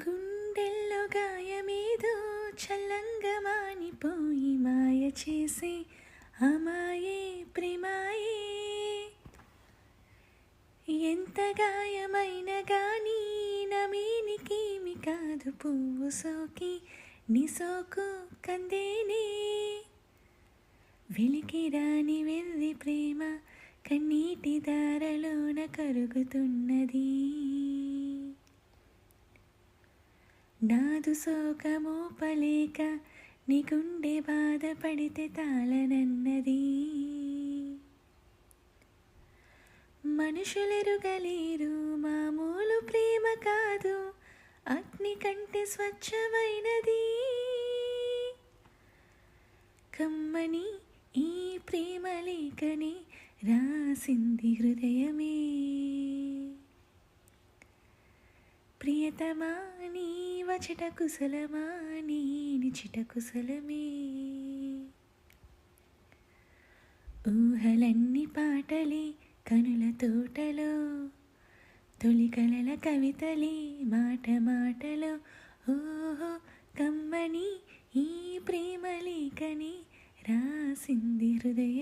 గుండెల్లో గాయమేదో చల్లంగా మానిపోయి మాయ చేసే అమాయే ప్రేమాయే. ఎంత గాయమైన గానీ నమేనికేమి కాదు, పువ్వు సోకి నీ సోకు కందేనే. వెలికి రాని వెర్రి ప్రేమ కన్నీటి దారలోన కరుగుతున్నది. నాదు సోకమోపలేక నీ గుండె బాధపడితే తాళనన్నది. మనుషులెరుగలేరు మామూలు ప్రేమ కాదు, అగ్ని కంటే స్వచ్ఛమైనది. కమ్మని ఈ ప్రేమ లేఖని రాసింది హృదయమే. ప్రియతమా నీ వచట కుశలమా, నీ నిచిట కుశలమే. ఊహలన్నీ పాటలే కనుల తోటలో, తొలి కలల కవితలే మాట మాటలో. ఓహో కమ్మని ఈ ప్రేమ లేఖని రాసింది హృదయం.